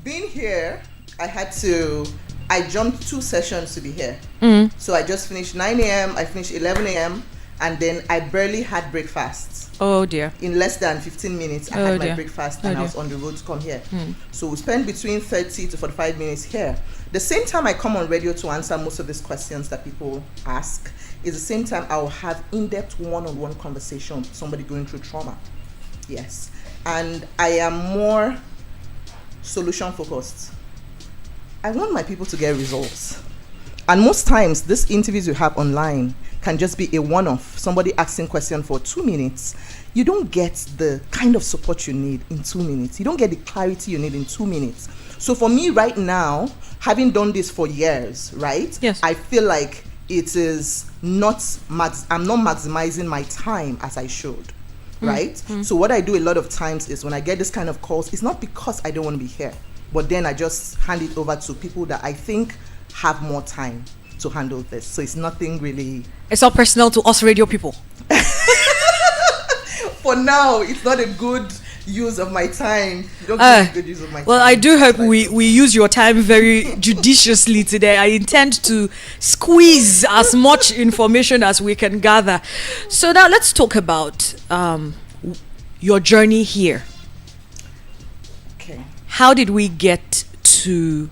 being here, I jumped 2 sessions to be here. So I just finished 9 a.m., I finished 11 a.m., and then I barely had breakfast. Oh dear. In less than 15 minutes, I had my breakfast and I was on the road to come here. So we spent between 30 to 45 minutes here. The same time I come on radio to answer most of these questions that people ask is the same time I will have in-depth one-on-one conversation with somebody going through trauma. Yes. And I am more solution focused. I want my people to get results. And most times, these interviews you have online can just be a one-off, somebody asking question for 2 minutes. You don't get the kind of support you need in 2 minutes. You don't get the clarity you need in 2 minutes. So for me right now, having done this for years, right? Yes. I feel like it is not, I'm not maximizing my time as I should, right? So what I do a lot of times is when I get this kind of calls, it's not because I don't want to be here, but then I just hand it over to people that I think have more time to handle this. So it's nothing really. It's all personal to us radio people. For now, it's not a good use of my time. You don't get a good use of my time. Well, I do hope we use your time very judiciously today. I intend to squeeze as much information as we can gather. So now let's talk about your journey here. Okay. How did we get to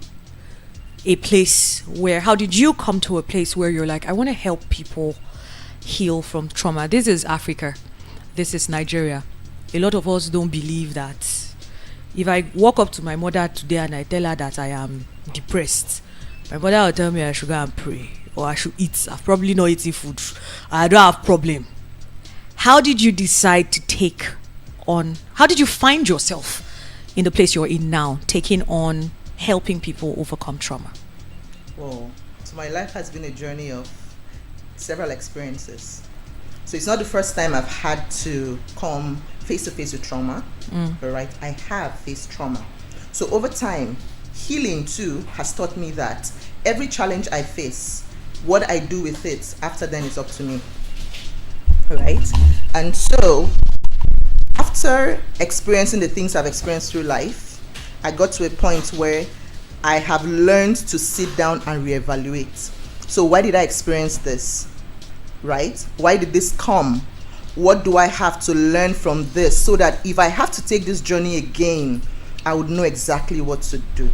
a place where, how did you come to a place where you're like, I want to help people heal from trauma? This is Africa. This is Nigeria. A lot of us don't believe that. If I walk up to my mother today and I tell her that I am depressed, my mother will tell me I should go and pray or I should eat. I've probably not eaten food. I don't have problem. How did you decide to take on, how did you find yourself in the place you're in now, taking on helping people overcome trauma? Well, so my life has been a journey of several experiences. So it's not the first time I've had to come face to face with trauma, right? I have faced trauma. So over time, healing too has taught me that every challenge I face, what I do with it after then is up to me, right? And so after experiencing the things I've experienced through life, I got to a point where I have learned to sit down and reevaluate. So why did I experience this? Right? Why did this come? What do I have to learn from this so that if I have to take this journey again, I would know exactly what to do.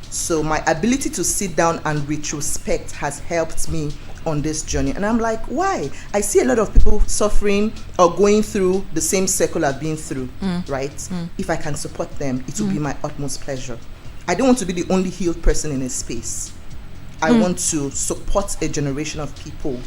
So my ability to sit down and retrospect has helped me on this journey. And I'm like, why? I see a lot of people suffering or going through the same circle I've been through, right? If I can support them, it will be my utmost pleasure. I don't want to be the only healed person in a space. I want to support a generation of people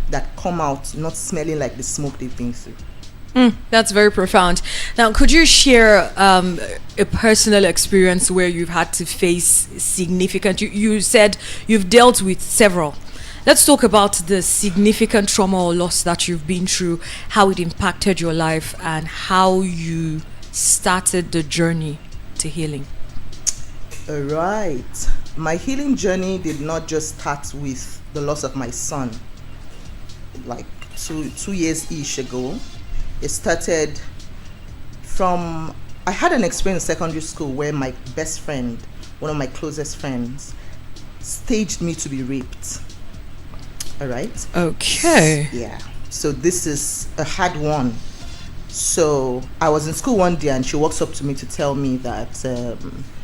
that come out not smelling like the smoke they've been through. That's very profound. Now, could you share a personal experience where you've had to face significant, you said you've dealt with several. Let's talk about the significant trauma or loss that you've been through, how it impacted your life, and how you started the journey to healing. All right. My healing journey did not just start with the loss of my son. Like two years-ish ago, it started from, I had an experience in secondary school where my best friend, one of my closest friends, staged me to be raped. All right? Okay. Yeah. So this is a hard one. So I was in school one day and she walks up to me to tell me that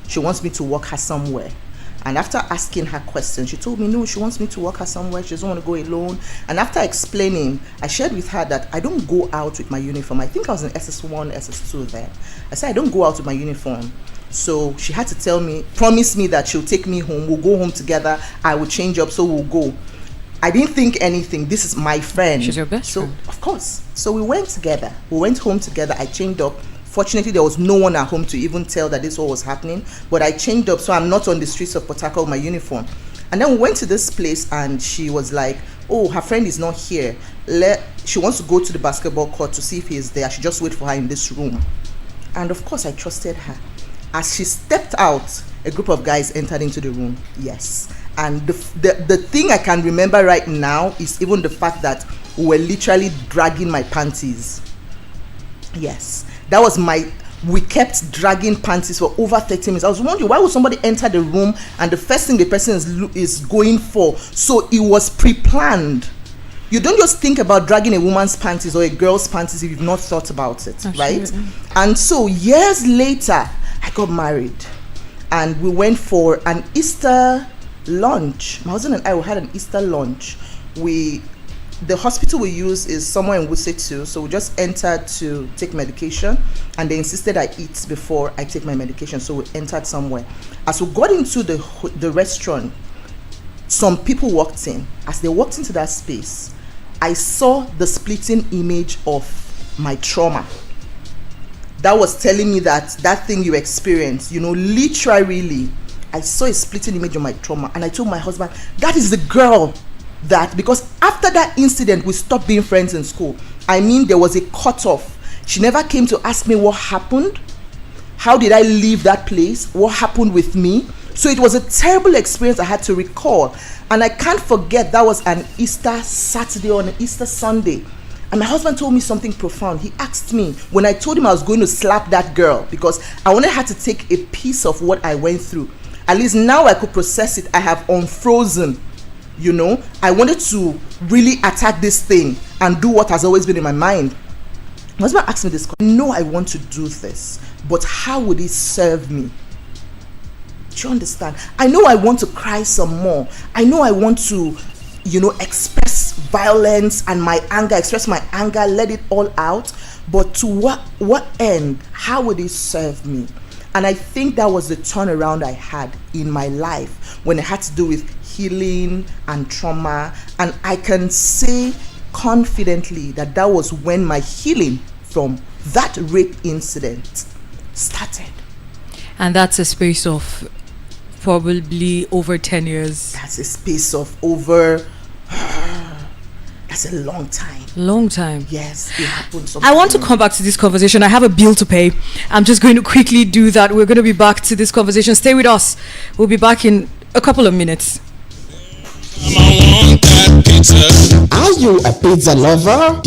she wants me to walk her somewhere. And after asking her questions, she told me, no, she wants me to walk her somewhere. She doesn't want to go alone. And after explaining, I shared with her that I don't go out with my uniform. I think I was in SS1, SS2 then. I said, I don't go out with my uniform. So she had to promise me that she'll take me home. We'll go home together. I will change up, so we'll go. I didn't think anything. This is my friend. She's your best friend. Of course. So we went together. We went home together. I changed up. Fortunately, there was no one at home to even tell that this all was happening. But I changed up, so I'm not on the streets of Port Harcourt with my uniform. And then we went to this place, and she was like, oh, her friend is not here. She wants to go to the basketball court to see if he's there. I should just wait for her in this room. And of course, I trusted her. As she stepped out, a group of guys entered into the room. Yes. And the thing I can remember right now is even the fact that we were literally dragging my panties. Yes. That was we kept dragging panties for over 30 minutes. I was wondering, why would somebody enter the room and the first thing the person is going for? So it was pre-planned. You don't just think about dragging a woman's panties or a girl's panties if you've not thought about it. Absolutely. Right? And so years later, I got married and we went for an Easter lunch. My husband and I had an Easter lunch. The hospital we use is somewhere in Wuse, so we just entered to take medication, and they insisted I eat before I take my medication, so we entered somewhere. As we got into the restaurant, some people walked in. As they walked into that space, I saw the splitting image of my trauma. That was telling me that thing you experienced, literally, I saw a splitting image of my trauma, and I told my husband, that is the girl that, because after that incident, we stopped being friends in school. I mean, there was a cutoff. She never came to ask me what happened. How did I leave that place? What happened with me? So it was a terrible experience I had to recall. And I can't forget, that was an Easter Saturday or an Easter Sunday. And my husband told me something profound. He asked me, when I told him I was going to slap that girl, because I wanted her to take a piece of what I went through. At least now I could process it. I have unfrozen. I wanted to really attack this thing and do what has always been in my mind. My husband asked me this question. I know I want to do this, but how would it serve me? Do you understand? I know I want to cry some more. I know I want to, express violence and my anger, let it all out. But to what end? How would it serve me? And I think that was the turnaround I had in my life when it had to do with healing and trauma. And I can say confidently that was when my healing from that rape incident started. And that's a space of probably over 10 years. That's a space of over... That's a long time. Long time. Yes, it happened. I want to come back to this conversation. I have a bill to pay. I'm just going to quickly do that. We're going to be back to this conversation. Stay with us. We'll be back in a couple of minutes. Are you a pizza lover?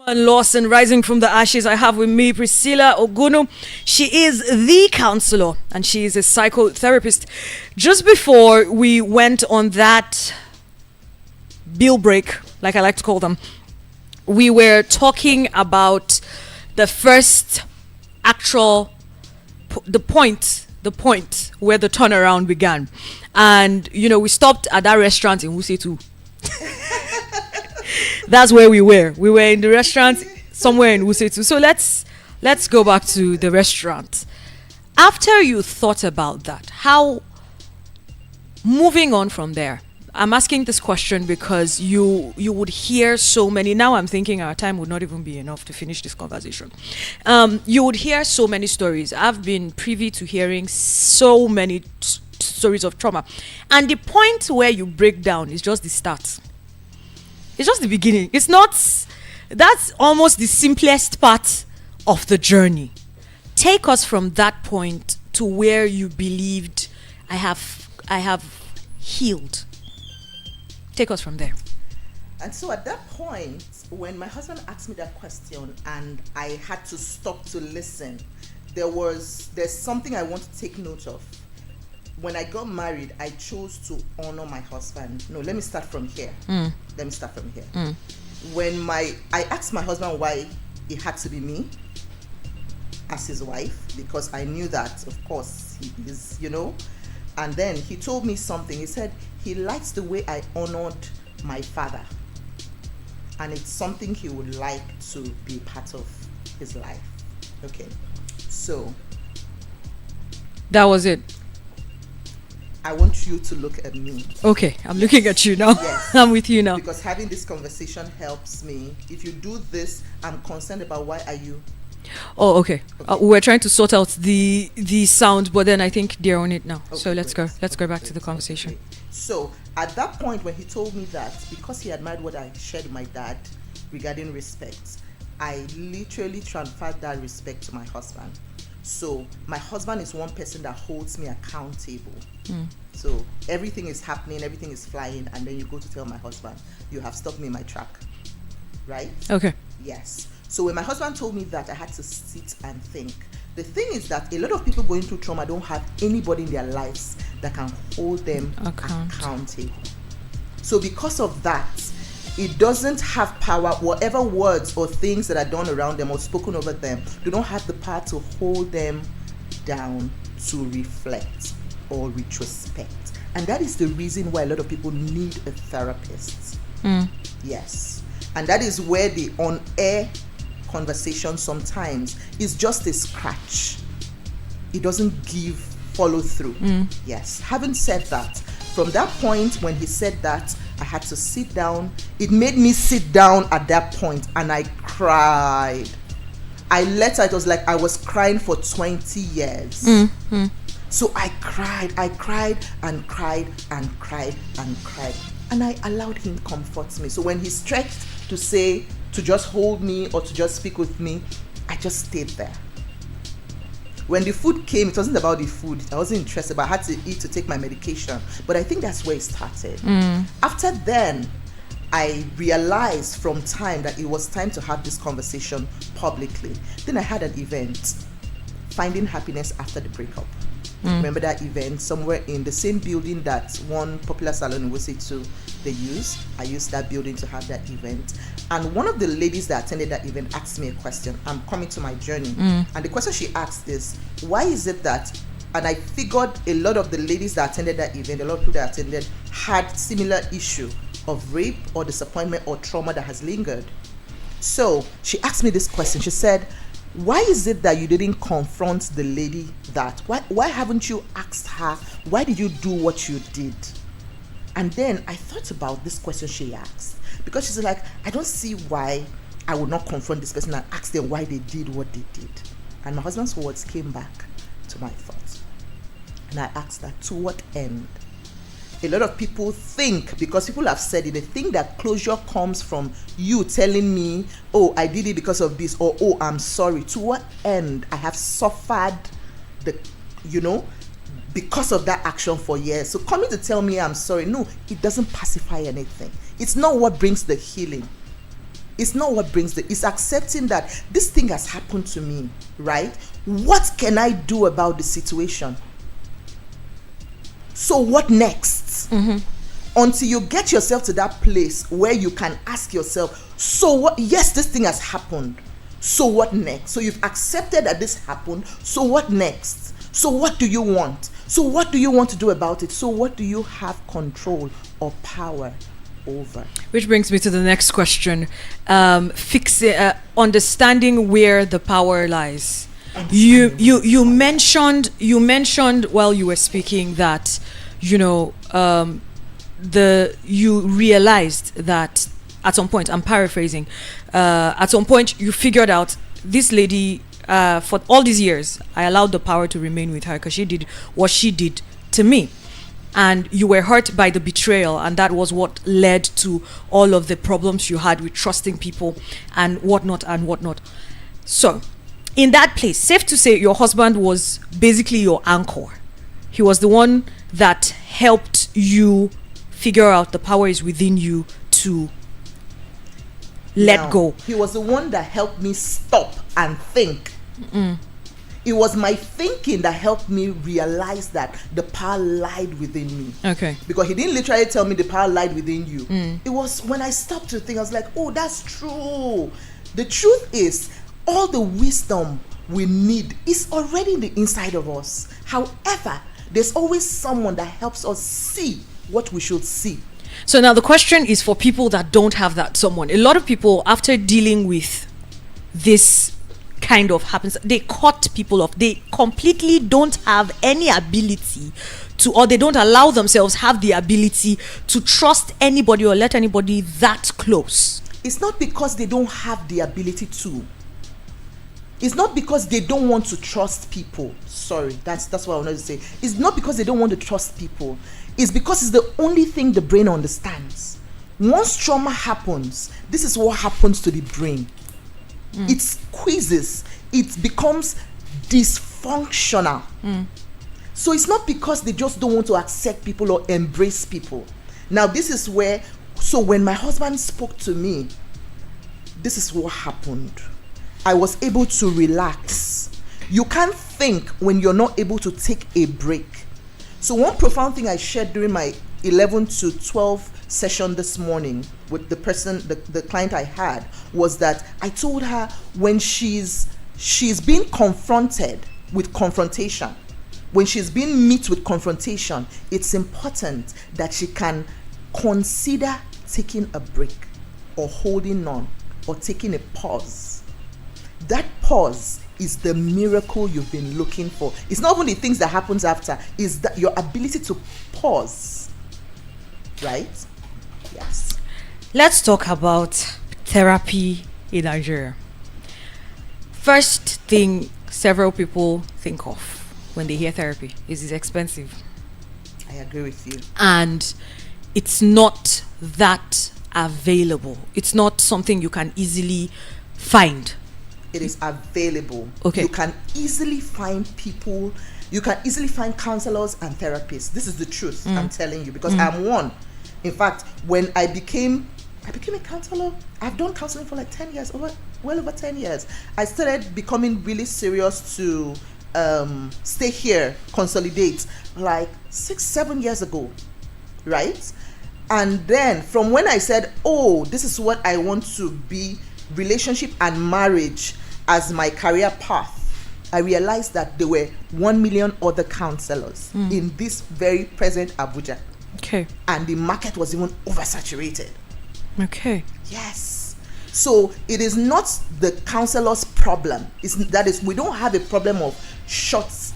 And loss and rising from the ashes. I have with me Priscilla Ogunu. She is the counselor and she is a psychotherapist. Just before we went on that bill break, like I like to call them, we were talking about the first actual the point where the turnaround began. And we stopped at that restaurant in Wuse too. That's where we were. We were in the restaurant somewhere in Wuse too. So let's go back to the restaurant. After you thought about that, how, moving on from there, I'm asking this question because you would hear so many. Now I'm thinking our time would not even be enough to finish this conversation. You would hear so many stories. I've been privy to hearing so many stories of trauma, and the point where you break down is just the start. It's just the beginning. It's not. That's almost the simplest part of the journey. Take us from that point to where you believed I have healed. Take us from there. And so at that point, when my husband asked me that question and I had to stop to listen, there's something I want to take note of. When I got married, I chose to honor my husband. No, let me start from here. When I asked my husband why it had to be me as his wife, because I knew that, of course, he is, and then he told me something. He said he likes the way I honored my father, and it's something he would like to be part of his life. Okay, so that was it. I want you to look at me. Okay, I'm looking at you now. Yes. I'm with you now. Because having this conversation helps me. If you do this, I'm concerned about why are you. Oh, okay. We're trying to sort out the sound, but then I think they're on it now. Okay, so let's great. go. Let's go back to the conversation. Okay. So at that point, when he told me that, because he admired what I shared with my dad regarding respect, I literally transferred that respect to my husband. So my husband is one person that holds me accountable. So everything is happening, everything is flying, and then you go to tell my husband, you have stopped me in my track, right? Okay. Yes. So when my husband told me that, I had to sit and think. The thing is that a lot of people going through trauma don't have anybody in their lives that can hold them accountable. So because of that, it doesn't have power. Whatever words or things that are done around them or spoken over them, they don't have the power to hold them down to reflect or retrospect. And that is the reason why a lot of people need a therapist. Yes. And that is where the on-air conversation sometimes is just a scratch. It doesn't give follow through. Yes. Having said that, from that point when he said that, I had to sit down. It made me sit down at that point, and I cried. It was like I was crying for 20 years. So I cried and cried and cried and cried. And I allowed him comfort me. So when he stretched to say, to just hold me or to just speak with me, I just stayed there. When the food came, it wasn't about the food. I wasn't interested, but I had to eat to take my medication. But I think that's where it started. After then, I realized from time that it was time to have this conversation publicly. Then I had an event, Finding Happiness After the Breakup. Remember that event? Somewhere in the same building that one popular salon in Wuse 2 they use. I used that building to have that event. And one of the ladies that attended that event asked me a question. I'm coming to my journey. And the question she asked is, why is it that, and I figured a lot of the ladies that attended that event, a lot of people that attended had similar issue of rape or disappointment or trauma that has lingered. So she asked me this question. She said, why is it that you didn't confront the lady that? Why haven't you asked her, why did you do what you did? And then I thought about this question she asked, because she's like, I don't see why I would not confront this person and ask them why they did what they did. And my husband's words came back to my thoughts. And I asked her, to what end? A lot of people think, because people have said it, they think that closure comes from you telling me, oh, I did it because of this, or oh, I'm sorry. To what end? I have suffered because of that action for years. So coming to tell me I'm sorry, no, it doesn't pacify anything. It's not what brings the healing. It's not what brings it's accepting that this thing has happened to me, right? What can I do about the situation? So what next? Until you get yourself to that place where you can ask yourself, so what? Yes, this thing has happened. So what next? So you've accepted that this happened. So what next? So what do you want? So what do you want to do about it? So what do you have control or power over? Which brings me to the next question. Understanding where the power lies. You mentioned while you were speaking that you realized that at some point, I'm paraphrasing, at some point you figured out this lady, for all these years I allowed the power to remain with her because she did what she did to me, and you were hurt by the betrayal, and that was what led to all of the problems you had with trusting people and whatnot. So in that place, safe to say your husband was basically your anchor. He was the one that helped you figure out the power is within you to let go. He was the one that helped me stop and think. It was my thinking that helped me realize that the power lied within me. Okay. Because he didn't literally tell me the power lied within you. It was when I stopped to think, I was like, oh, that's true. The truth is, all the wisdom we need is already in the inside of us. However, there's always someone that helps us see what we should see. So now the question is for people that don't have that someone. A lot of people, after dealing with this kind of happens, they cut people off. They completely don't have any ability to, or they don't allow themselves have the ability to trust anybody or let anybody that close. It's not because they don't have the ability to. It's not because they don't want to trust people. Sorry, that's what I wanted to say. It's not because they don't want to trust people. It's because it's the only thing the brain understands. Once trauma happens, this is what happens to the brain. It squeezes. It becomes dysfunctional. So it's not because they just don't want to accept people or embrace people. Now this is where, so when my husband spoke to me, this is what happened. I was able to relax. You can't think when you're not able to take a break. So one profound thing I shared during my 11 to 12 session this morning with the person, the client I had, was that I told her when she's being confronted with confrontation, when she's being met with confrontation, it's important that she can consider taking a break or holding on or taking a pause. That pause is the miracle you've been looking for. It's not even the things that happens after, it's that your ability to pause. Right? Yes. Let's talk about therapy in Nigeria. First thing several people think of when they hear therapy is it's expensive. I agree with you. And it's not that available. It's not something you can easily find. It is available. Okay. You can easily find people. You can easily find counselors and therapists. This is the truth. I'm telling you, because I'm one. In fact, when I became a counselor, I've done counseling for like 10 years, well over 10 years. I started becoming really serious to stay here, consolidate, like 6-7 years ago, right? And then from when I said, oh, this is what I want to be, relationship and marriage as my career path, I realized that there were 1 million other counselors in this very present Abuja. Okay. And the market was even oversaturated. Okay. Yes. So it is not the counselor's problem. We don't have a problem of shots.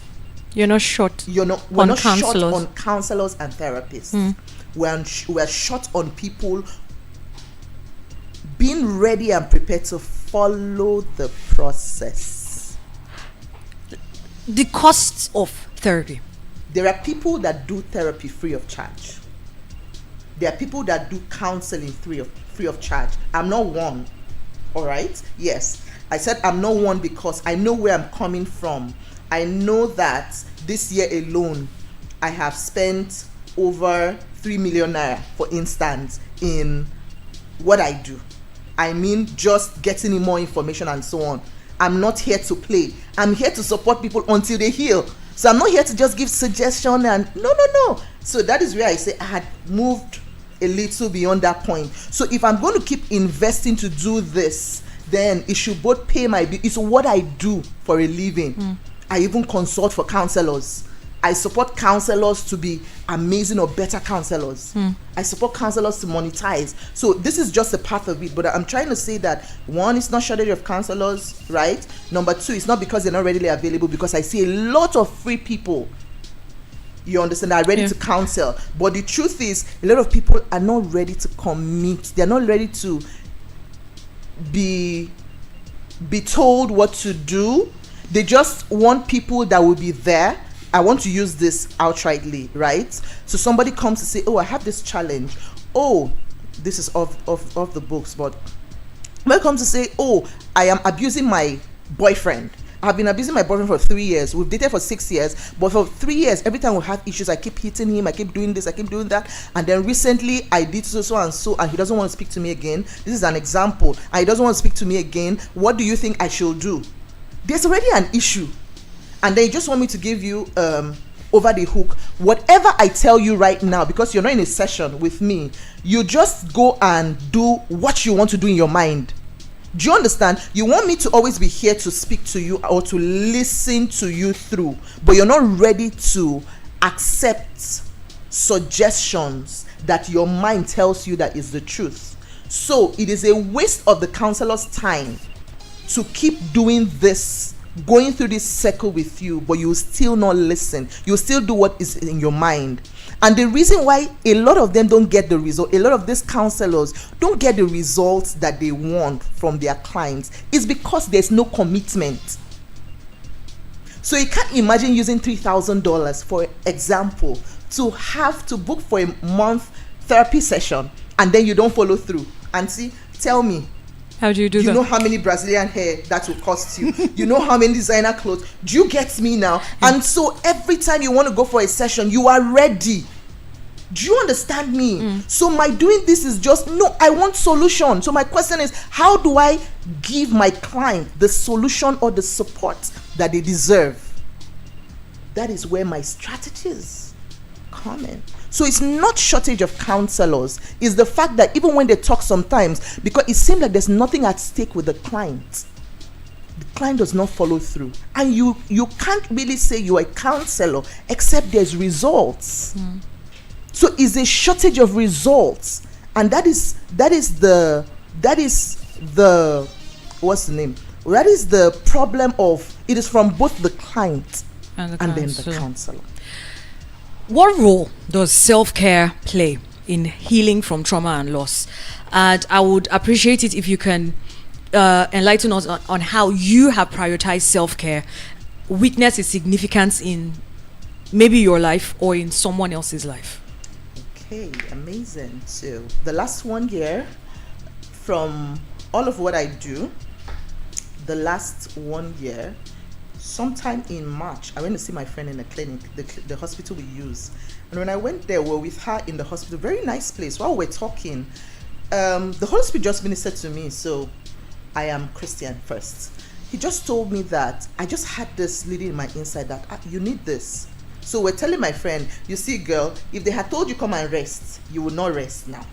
You're not short. We're not short on counselors and therapists. We're short on people being ready and prepared to follow the process. The costs of therapy. There are people that do therapy free of charge. There are people that do counseling free of charge. I'm not one. All right? Yes. I said I'm not one because I know where I'm coming from. I know that this year alone, I have spent over 3 million naira, for instance, in what I do. I mean, just getting more information and so on. I'm not here to play. I'm here to support people until they heal. So I'm not here to just give suggestion and no. So that is where I say I had moved a little beyond that point. So if I'm going to keep investing to do this, then it should both pay my bill. It's what I do for a living. I even consult for counselors. I support counselors to be amazing or better counselors. I support counselors to monetize. So this is just a part of it. But I'm trying to say that, one, it's not shortage of counselors, right? Number two, it's not because they're not readily available, because I see a lot of free people, you understand, are ready to counsel. But the truth is, a lot of people are not ready to commit. They're not ready to be told what to do. They just want people that will be there. I want to use this outrightly, right? So somebody comes to say, oh, I have this challenge. Oh, this is off the books, but when it comes to say, oh, I am abusing my boyfriend. I've been abusing my boyfriend for 3 years. We've dated for 6 years, but for 3 years, every time we have issues, I keep hitting him, I keep doing this, I keep doing that. And then recently I did so and so, and he doesn't want to speak to me again. This is an example. And he doesn't want to speak to me again. What do you think I should do? There's already an issue. And they just want me to give you over the hook. Whatever I tell you right now, because you're not in a session with me, you just go and do what you want to do in your mind. Do you understand? You want me to always be here to speak to you or to listen to you through, but you're not ready to accept suggestions that your mind tells you that is the truth. So it is a waste of the counselor's time to keep doing this, going through this circle with you, but you still not listen. You still do what is in your mind. And the reason why a lot of them don't get the result, a lot of these counselors don't get the results that they want from their clients, is because there's no commitment. So you can't imagine using $3,000, for example, to have to book for a month therapy session, and then you don't follow through. And see, tell me, how do you do that? You know how many Brazilian hair that will cost you. You know how many designer clothes. Do you get me now? And so every time you want to go for a session, you are ready. Do you understand me? So my doing this is just, no, I want solution. So my question is, how do I give my client the solution or the support that they deserve? That is where my strategies come in. So it's not shortage of counselors. It's the fact that even when they talk sometimes, because it seems like there's nothing at stake with the client does not follow through. And you can't really say you're a counselor except there's results. So it's a shortage of results. And that is the what's the name? That is the problem of, it is from both the client and then the counselor. What role does self-care play in healing from trauma and loss? And I would appreciate it if you can enlighten us on how you have prioritized self-care, witness its significance in maybe your life or in someone else's life. Okay, amazing. So the last 1 year, from all of what I do, the last 1 year, sometime in March, I went to see my friend in the clinic, the hospital we use. And when I went there, we were with her in the hospital, very nice place. While we were talking, the Holy Spirit just ministered to me. So I am Christian first. He just told me that I just had this leading in my inside that you need this. So we're telling my friend, you see, girl, if they had told you come and rest, you would not rest now.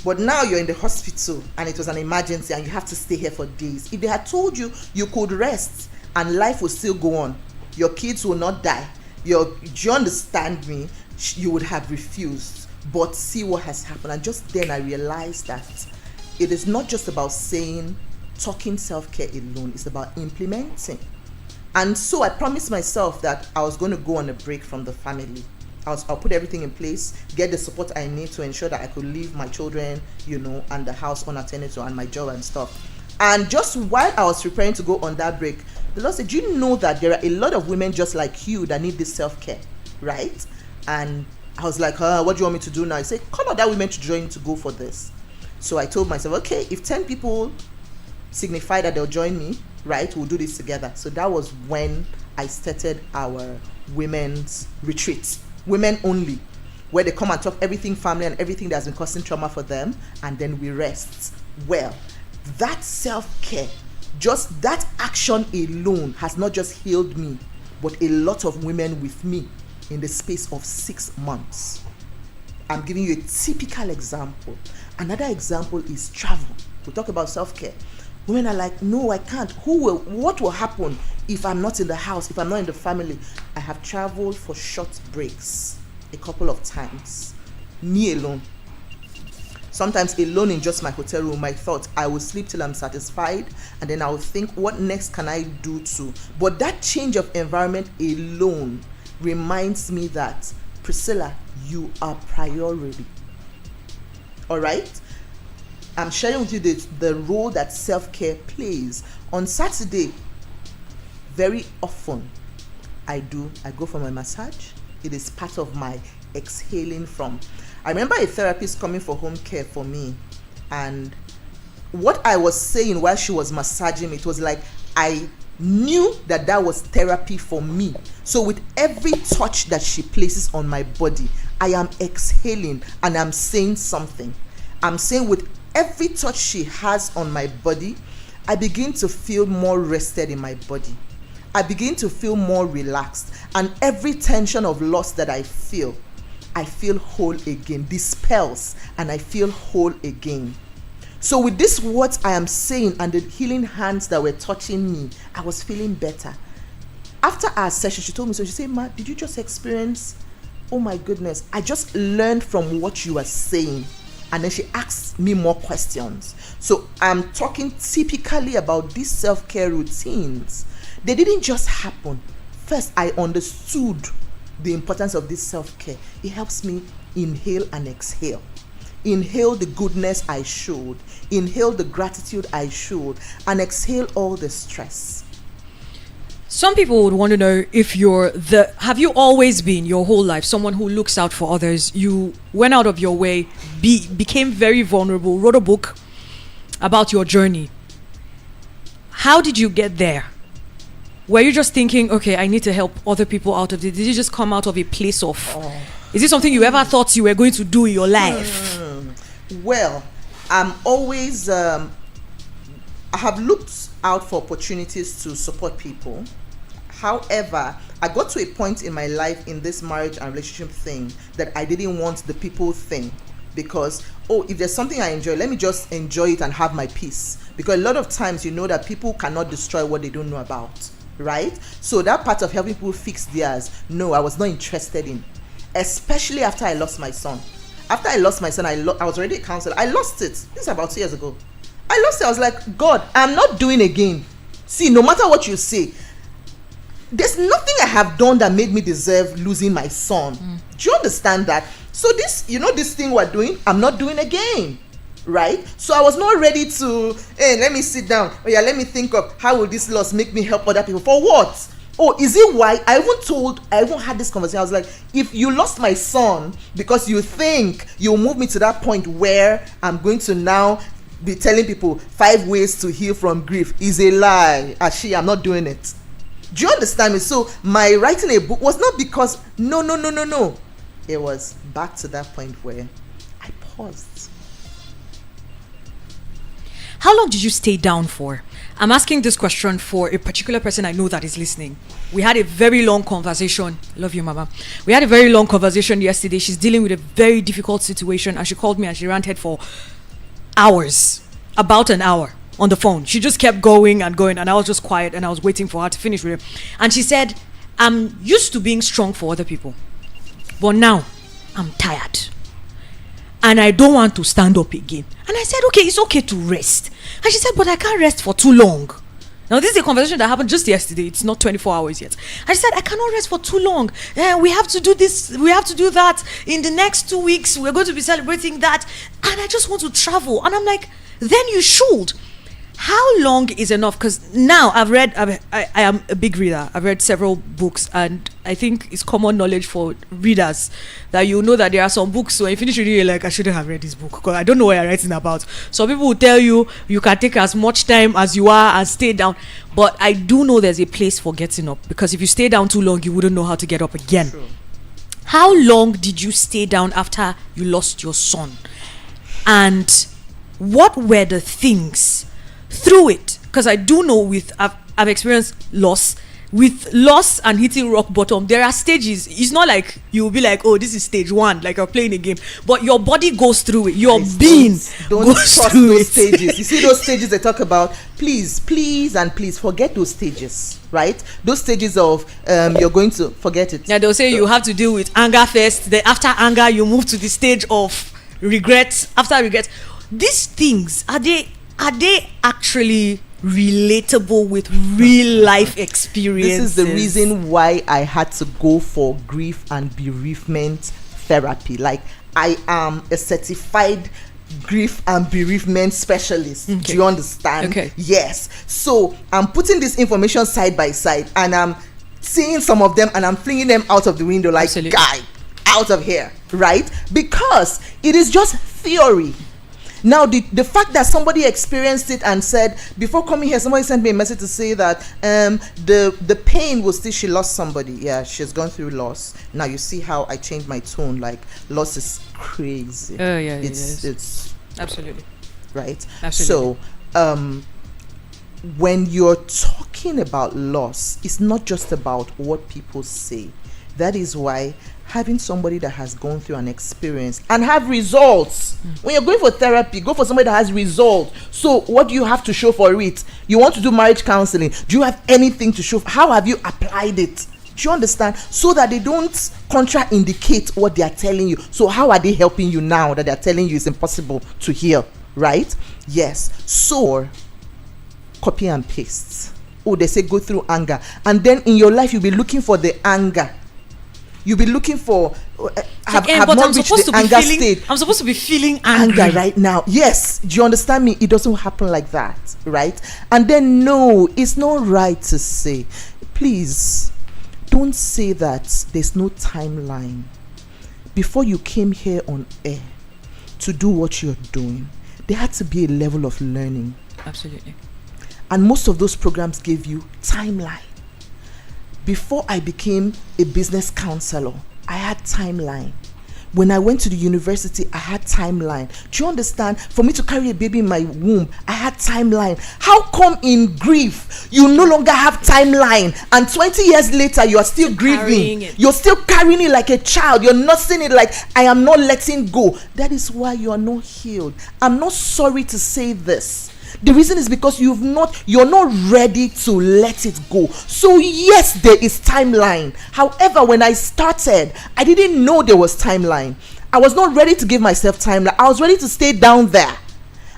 But now you're in the hospital and it was an emergency and you have to stay here for days. If they had told you you could rest and life will still go on, your kids will not die, do you understand me? You would have refused. But see what has happened. And just then I realized that it is not just about talking self-care alone. It's about implementing. And so I promised myself that I was going to go on a break from the family. I'll put everything in place, get the support I need to ensure that I could leave my children, and the house unattended to, and my job and stuff. And just while I was preparing to go on that break, the Lord said, do you know that there are a lot of women just like you that need this self-care, right? And I was like, what do you want me to do now? He said, call other women to join to go for this. So I told myself, okay, if 10 people signify that they'll join me, right, we'll do this together. So that was when I started our women's retreat, women only, where they come and talk everything family and everything that's been causing trauma for them, and then we rest. Well, that self-care, just that action alone has not just healed me, but a lot of women with me in the space of 6 months. I'm giving you a typical example. Another example is travel. We talk about self-care. Women are like, no, I can't. What will happen if I'm not in the house, if I'm not in the family? I have traveled for short breaks a couple of times. Me alone. Sometimes alone in just my hotel room, my thoughts, I will sleep till I'm satisfied, and then I will think, what next can I do to? But that change of environment alone reminds me that, Priscilla, you are priority. All right? I'm sharing with you the role that self-care plays. On Saturday, very often, I go for my massage. It is part of my exhaling from. I remember a therapist coming for home care for me, and what I was saying while she was massaging me, it was like I knew that was therapy for me. So with every touch that she places on my body, I am exhaling and I'm saying something. I'm saying with every touch she has on my body, I begin to feel more rested in my body. I begin to feel more relaxed, and every tension of loss that I feel whole again, dispels, and I feel whole again. So with these words I am saying and the healing hands that were touching me, I was feeling better. After our session, she told me, so she said, Ma, did you just experience, oh my goodness, I just learned from what you are saying. And then she asked me more questions. So I'm talking typically about these self-care routines. They didn't just happen. First, I understood the importance of this self-care. It helps me inhale and exhale. Inhale the goodness I showed. Inhale the gratitude I showed. And exhale all the stress. Some people would want to know if have you always been your whole life someone who looks out for others? You went out of your way, became very vulnerable, wrote a book about your journey. How did you get there? Were you just thinking, okay, I need to help other people out of this? Did you just come out of a place of, is it something you ever thought you were going to do in your life? Well, I'm always, I have looked out for opportunities to support people. However, I got to a point in my life in this marriage and relationship thing that I didn't want the people thing, because, if there's something I enjoy, let me just enjoy it and have my peace. Because a lot of times you know that people cannot destroy what they don't know about, right? So that part of helping people fix theirs, no, I was not interested in. Especially after I lost my son. After I lost my son, I was already a counselor. I lost it. This is about 2 years ago. I lost it. I was like, God, I'm not doing again. See, no matter what you say, there's nothing I have done that made me deserve losing my son. Do you understand that? So this, this thing we're doing, I'm not doing again, right? So I was not ready to, let me sit down. Let me think of how will this loss make me help other people. For what? Is it why? I even had this conversation. I was like, if you lost my son because you think you'll move me to that point where I'm going to now be telling people 5 ways to heal from grief, is a lie. Actually, I'm not doing it. Do you understand me? So my writing a book was not because no. It was back to that point where I paused. How long did you stay down for? I'm asking this question for a particular person I know that is listening. We had a very long conversation. Love you, Mama. We had a very long conversation yesterday. She's dealing with a very difficult situation, and she called me and she ranted for hours, about an hour on the phone. She just kept going, and I was just quiet and I was waiting for her to finish with it. And she said, I'm used to being strong for other people, but now I'm tired and I don't want to stand up again. And I said, okay, it's okay to rest. And she said, but I can't rest for too long. Now, this is a conversation that happened just yesterday. It's not 24 hours yet. And she said, I cannot rest for too long. We have to do this. We have to do that. In the next 2 weeks, we're going to be celebrating that. And I just want to travel. And I'm like, then you should. How long is enough? Because now I am a big reader. I've read several books, and I think it's common knowledge for readers that you know that there are some books when you finish reading, you're like, I shouldn't have read this book because I don't know what you're writing about. Some people will tell you can take as much time as you are and stay down. But I do know there's a place for getting up, because if you stay down too long, you wouldn't know how to get up again. True. How long did you stay down after you lost your son? And what were the things through it? Because I do know I've experienced loss, with loss and hitting rock bottom, there are stages. It's not like you'll be like, oh, this is stage 1, like you're playing a game, but your body goes through it. Your being don't goes trust through those it. stages. You see those stages they talk about? Please forget those stages, right? Those stages of you're going to forget it. Yeah, they'll say you have to deal with anger first. Then after anger, you move to the stage of regret. After regret, these things are they actually relatable with real life experiences? This is the reason why I had to go for grief and bereavement therapy. Like, I am a certified grief and bereavement specialist. Okay. Do you understand? Okay. Yes. So I'm putting this information side by side, and I'm seeing some of them and I'm flinging them out of the window like, Absolutely. guy, out of here, right? Because it is just theory. Now, the fact that somebody experienced it and said, before coming here, somebody sent me a message to say that the pain was still, she lost somebody. Yeah, she's gone through loss. Now you see how I changed my tone. Like, loss is crazy. Oh, yeah, it's absolutely right. Absolutely. So, when you're talking about loss, it's not just about what people say. That is why having somebody that has gone through an experience and have results. When you're going for therapy, go for somebody that has results. So what do you have to show for it? You want to do marriage counseling. Do you have anything to show? How have you applied it? Do you understand? So that they don't contraindicate what they are telling you. So how are they helping you now that they're telling you it's impossible to heal? Right? Yes. So copy and paste. Oh, they say go through anger. And then in your life, you'll be looking for the anger. You'll be looking for have not reached the anger state. I'm supposed to be feeling angry anger right now. Yes. Do you understand me? It doesn't happen like that, right? And then no, it's not right to say. Please don't say that there's no timeline. Before you came here on air to do what you're doing, there had to be a level of learning. Absolutely. And most of those programs gave you timeline. Before I became a business counselor, I had timeline. When I went to the university, I had timeline. Do you understand? For me to carry a baby in my womb, I had timeline. How come in grief, you no longer have timeline, and 20 years later, you are still grieving? You're still carrying it like a child. You're not seeing it like, I am not letting go. That is why you are not healed. I'm not sorry to say this. The reason is because you're not ready to let it go. So yes, there is timeline. However, when I started, I didn't know there was timeline. I was not ready to give myself timeline. I was ready to stay down there.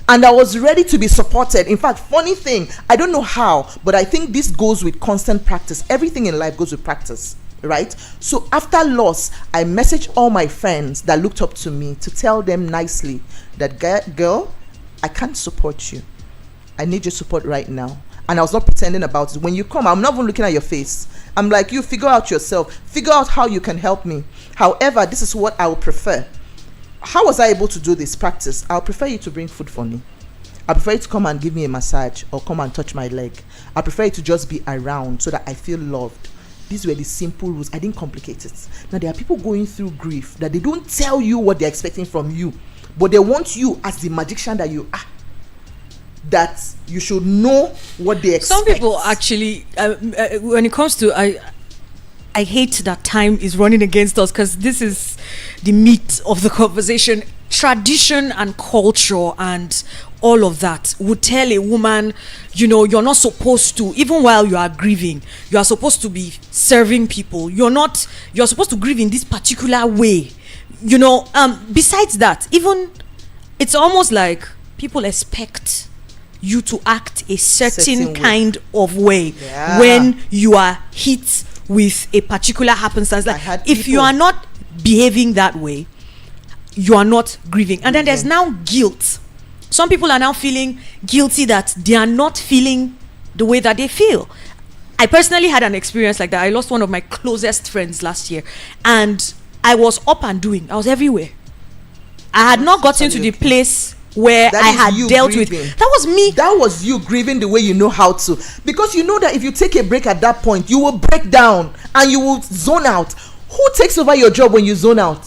And I was ready to be supported. In fact, funny thing, I don't know how, but I think this goes with constant practice. Everything in life goes with practice, right? So after loss, I messaged all my friends that looked up to me to tell them nicely that, girl, I can't support you. I need your support right now. And I was not pretending about it. When you come, I'm not even looking at your face. I'm like, you figure out yourself. Figure out how you can help me. However, this is what I would prefer. How was I able to do this practice? I'll prefer you to bring food for me. I prefer you to come and give me a massage or come and touch my leg. I prefer you to just be around so that I feel loved. These were the simple rules. I didn't complicate it. Now, there are people going through grief that they don't tell you what they're expecting from you, but they want you as the magician that you are. That you should know what they expect. Some people actually, when it comes to, I hate that time is running against us, because this is the meat of the conversation. Tradition and culture and all of that would tell a woman, you're not supposed to, even while you are grieving, you are supposed to be serving people. You're supposed to grieve in this particular way. Besides that, even it's almost like people expect you to act a certain kind of way when you are hit with a particular happenstance. Like, if you are not behaving that way, you are not grieving. And then there's now guilt. Some people are now feeling guilty that they are not feeling the way that they feel. I personally had an experience like that. I lost one of my closest friends last year, and I was up and doing. I was everywhere. I had not gotten to the place where I had dealt with. That was me. That was you grieving the way you know how to. Because you know that if you take a break at that point, you will break down and you will zone out. Who takes over your job when you zone out?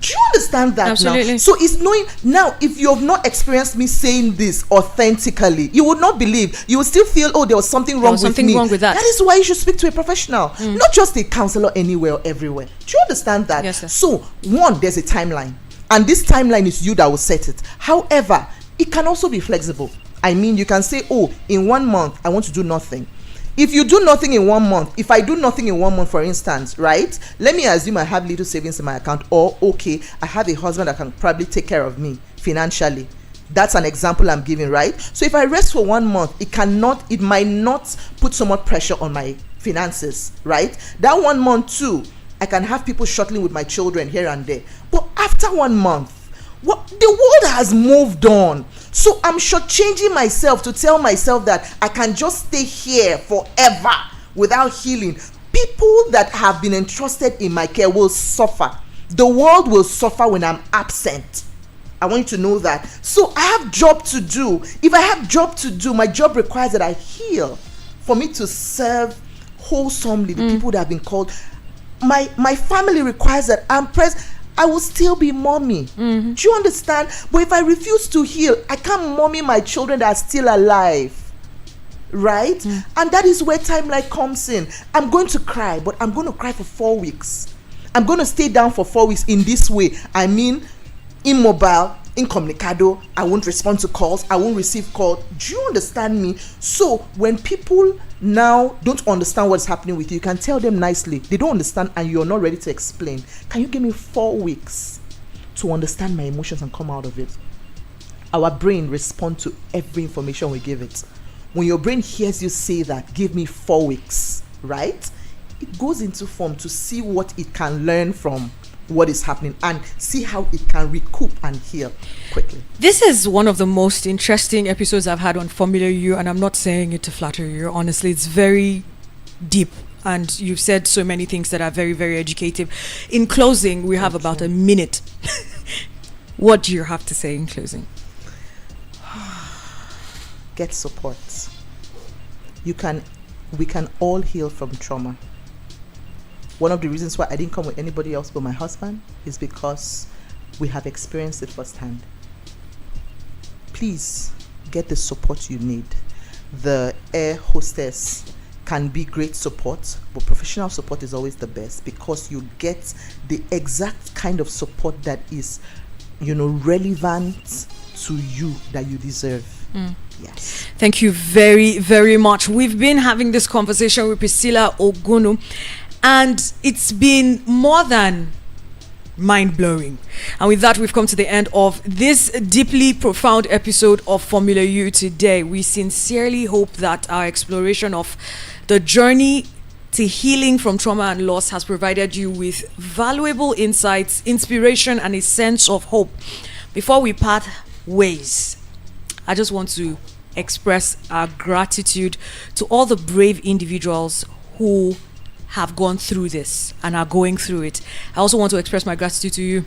Do you understand that? Absolutely. Now? So it's knowing now, if you have not experienced me saying this authentically, you would not believe. You will still feel, oh, there was something wrong with me. Wrong with that. That is why you should speak to a professional, not just a counselor anywhere or everywhere. Do you understand that? Yes, sir. So, one, there's a timeline. And this timeline is you that will set it. However, it can also be flexible. I mean, you can say, oh, in 1 month, I want to do nothing. If you do nothing in 1 month, if I do nothing in 1 month, for instance, right? Let me assume I have little savings in my account, or okay, I have a husband that can probably take care of me financially. That's an example I'm giving, right? So if I rest for 1 month, it might not put so much pressure on my finances, right? That 1 month too, I can have people shuttling with my children here and there. But after 1 month, the world has moved on. So I'm shortchanging myself to tell myself that I can just stay here forever without healing. People that have been entrusted in my care will suffer. The world will suffer when I'm absent. I want you to know that. So I have job to do. If I have job to do, my job requires that I heal for me to serve wholesomely the people that have been called. My family requires that I'm present. I will still be mommy. Do you understand? But if I refuse to heal, I can't mommy my children that are still alive. Right? And that is where timeline comes in. I'm going to cry, but I'm going to cry for 4 weeks. I'm going to stay down for 4 weeks in this way. I mean, immobile, incommunicado. I won't respond to calls. I won't receive calls. Do you understand me? So when people now don't understand what's happening with you, you can tell them nicely. They don't understand and you're not ready to explain. Can you give me 4 weeks to understand my emotions and come out of it? Our brain responds to every information we give it. When your brain hears you say that, give me 4 weeks, right? It goes into form to see what it can learn from what is happening and see how it can recoup and heal quickly. This is one of the most interesting episodes I've had on Formula You, and I'm not saying it to flatter you. Honestly, it's very deep, and you've said so many things that are very, very educative. In closing, we have about a minute. What do you have to say in closing? Get support. We can all heal from trauma. One of the reasons why I didn't come with anybody else but my husband is because we have experienced it firsthand. Please get the support you need. The air hostess can be great support, but professional support is always the best because you get the exact kind of support that is, relevant to you, that you deserve. Yes. Thank you very, very much. We've been having this conversation with Priscilla Ogunu, and it's been more than mind-blowing. And with that, we've come to the end of this deeply profound episode of Formula You today. We sincerely hope that our exploration of the journey to healing from trauma and loss has provided you with valuable insights, inspiration, and a sense of hope. Before we part ways, I just want to express our gratitude to all the brave individuals who have gone through this and are going through it. I also want to express my gratitude to you,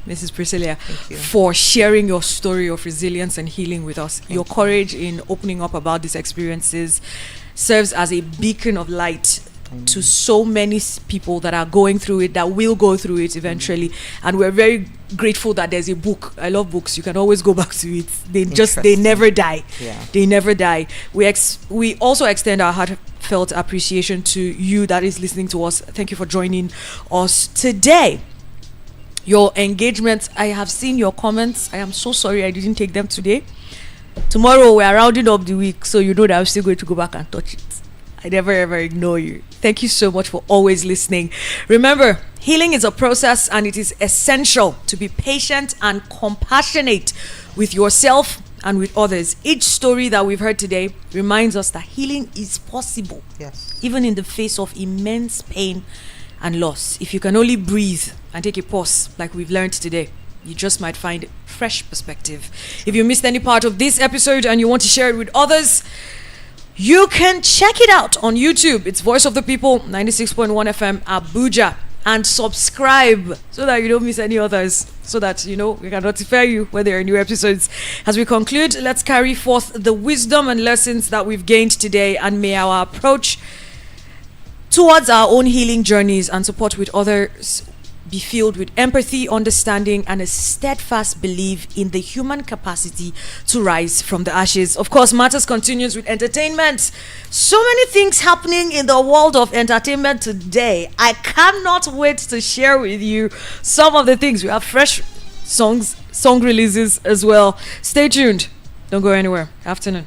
Mrs. Priscilla, for sharing your story of resilience and healing with us. Your courage in opening up about these experiences serves as a beacon of light to so many people that are going through it, that will go through it eventually. And we're very grateful that there's a book. I love books. You can always go back to it. They never die. Yeah. They never die. We also extend our heartfelt appreciation to you that is listening to us. Thank you for joining us today. Your engagement, I have seen your comments. I am so sorry I didn't take them today. Tomorrow we are rounding up the week, so you know that I'm still going to go back and touch it. I never ever ignore you. Thank you so much for always listening. Remember, healing is a process, and it is essential to be patient and compassionate with yourself and with others. Each story that we've heard today reminds us that healing is possible. Yes. Even in the face of immense pain and loss. If you can only breathe and take a pause like we've learned today, you just might find fresh perspective. If you missed any part of this episode and you want to share it with others, you can check it out on YouTube. It's Voice of the People, 96.1 FM Abuja. And subscribe so that you don't miss any others, so that, we can notify you when there are new episodes. As we conclude, let's carry forth the wisdom and lessons that we've gained today, and may our approach towards our own healing journeys and support with others be filled with empathy, understanding, and a steadfast belief in the human capacity to rise from the ashes. Of course, Matters continues with entertainment. So many things happening in the world of entertainment today. I cannot wait to share with you some of the things. We have fresh song releases as well. Stay tuned. Don't go anywhere. Afternoon.